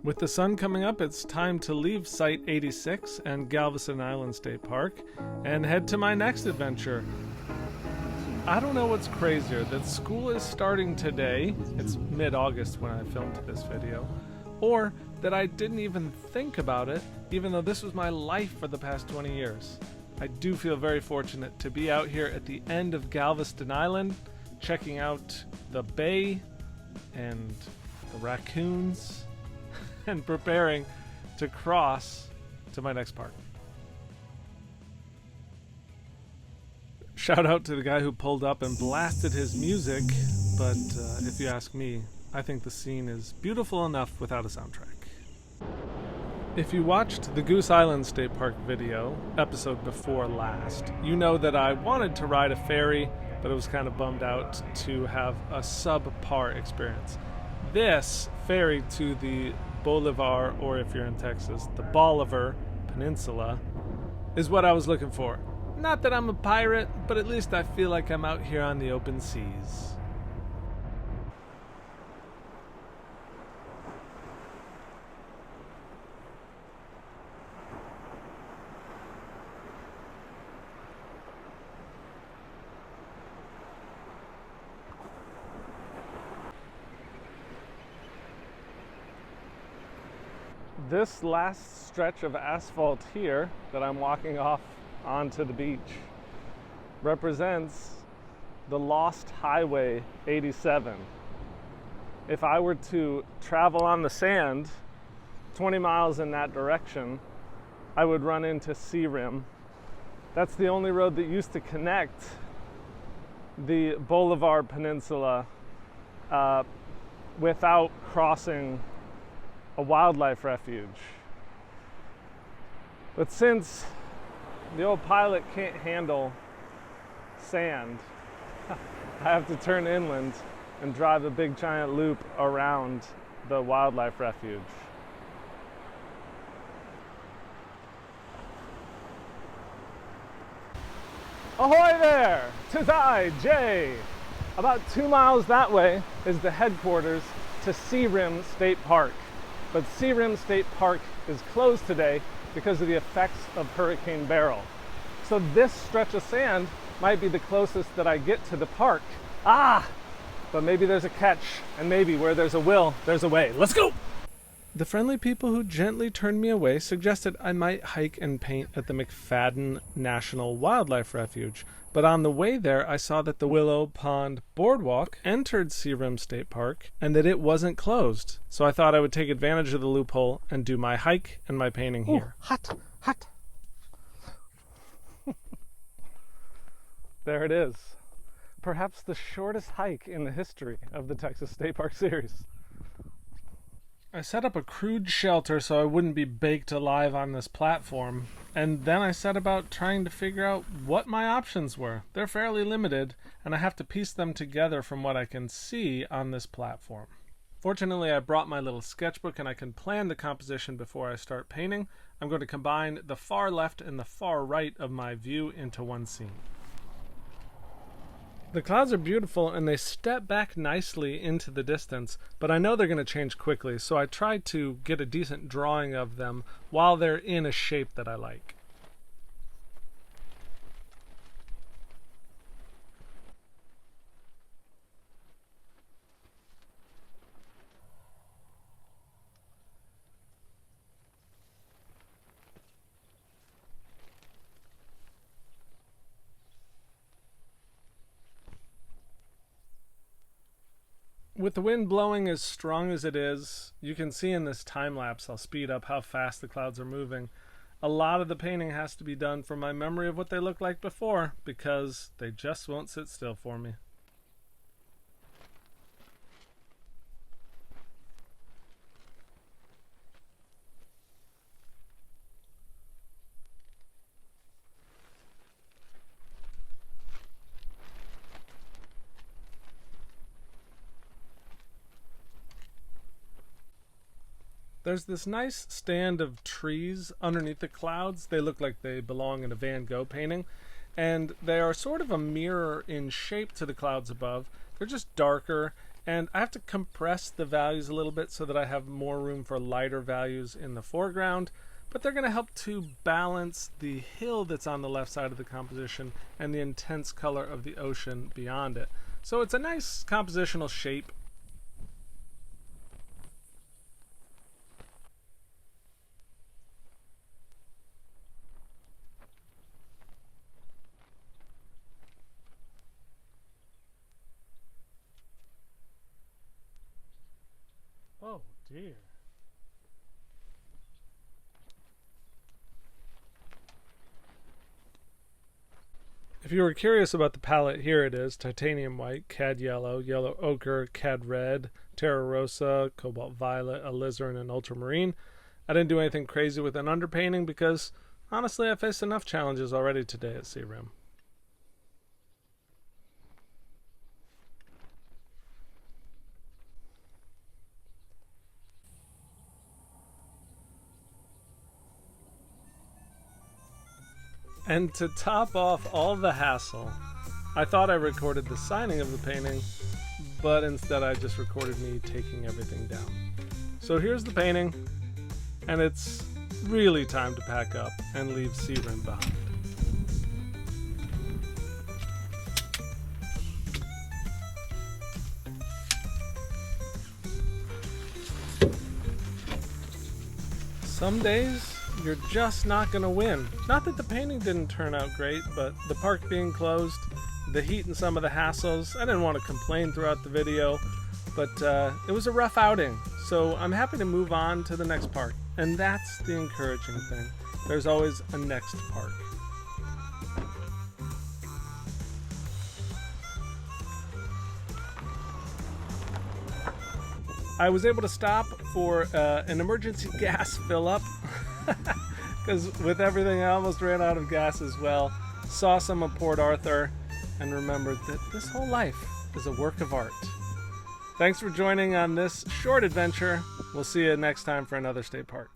With the sun coming up, it's time to leave Site 86 and Galveston Island State Park and head to my next adventure. I don't know what's crazier, that school is starting today, it's mid-August when I filmed this video, or that I didn't even think about it, even though this was my life for the past 20 years. I do feel very fortunate to be out here at the end of Galveston Island, checking out the bay and the raccoons, and preparing to cross to my next park. Shout out to the guy who pulled up and blasted his music, but if you ask me, I think the scene is beautiful enough without a soundtrack. If you watched the Goose Island State Park video, episode before last, you know that I wanted to ride a ferry, but I was kind of bummed out to have a subpar experience. This ferry to the Bolivar, or if you're in Texas, the Bolivar Peninsula, is what I was looking for. Not that I'm a pirate, but at least I feel like I'm out here on the open seas. This last stretch of asphalt here that I'm walking off onto the beach represents the lost Highway 87. If I were to travel on the sand 20 miles in that direction, I would run into Sea Rim. That's the only road that used to connect the Bolivar Peninsula without crossing a wildlife refuge. But since the old pilot can't handle sand, I have to turn inland and drive a big giant loop around the wildlife refuge. Ahoy there! 'Tis I, Jay! About 2 miles that way is the headquarters to Sea Rim State Park. But Sea Rim State Park is closed today because of the effects of Hurricane Beryl. So this stretch of sand might be the closest that I get to the park. But maybe there's a catch, and maybe where there's a will, there's a way. Let's go! The friendly people who gently turned me away suggested I might hike and paint at the McFadden National Wildlife Refuge. But on the way there, I saw that the Willow Pond Boardwalk entered Sea Rim State Park and that it wasn't closed. So I thought I would take advantage of the loophole and do my hike and my painting here. Hot. There it is. Perhaps the shortest hike in the history of the Texas State Park series. I set up a crude shelter so I wouldn't be baked alive on this platform, and then I set about trying to figure out what my options were. They're fairly limited, and I have to piece them together from what I can see on this platform. Fortunately, I brought my little sketchbook and I can plan the composition before I start painting. I'm going to combine the far left and the far right of my view into one scene. The clouds are beautiful and they step back nicely into the distance, but I know they're going to change quickly, so I tried to get a decent drawing of them while they're in a shape that I like. With the wind blowing as strong as it is, you can see in this time lapse, I'll speed up how fast the clouds are moving. A lot of the painting has to be done from my memory of what they looked like before, because they just won't sit still for me. There's this nice stand of trees underneath the clouds. They look like they belong in a Van Gogh painting, and they are sort of a mirror in shape to the clouds above. They're just darker, And I have to compress the values a little bit so that I have more room for lighter values in the foreground, but they're going to help to balance the hill that's on the left side of the composition and the intense color of the ocean beyond it. So it's a nice compositional shape. Oh dear. If you were curious about the palette, here it is: titanium white, cad yellow, yellow ochre, cad red, terra rosa, cobalt violet, alizarin, and ultramarine. I didn't do anything crazy with an underpainting because honestly I faced enough challenges already today at Sea Rim. And to top off all the hassle, I thought I recorded the signing of the painting, but instead I just recorded me taking everything down. So here's the painting, and it's really time to pack up and leave Sea Rim behind. Some days, you're just not going to win. Not that the painting didn't turn out great, but the park being closed, the heat and some of the hassles, I didn't want to complain throughout the video, but it was a rough outing. So I'm happy to move on to the next park. And that's the encouraging thing. There's always a next park. I was able to stop for an emergency gas fill up because with everything I almost ran out of gas as well. Saw some of Port Arthur and remembered that this whole life is a work of art. Thanks for joining on this short adventure. We'll see you next time for another state park.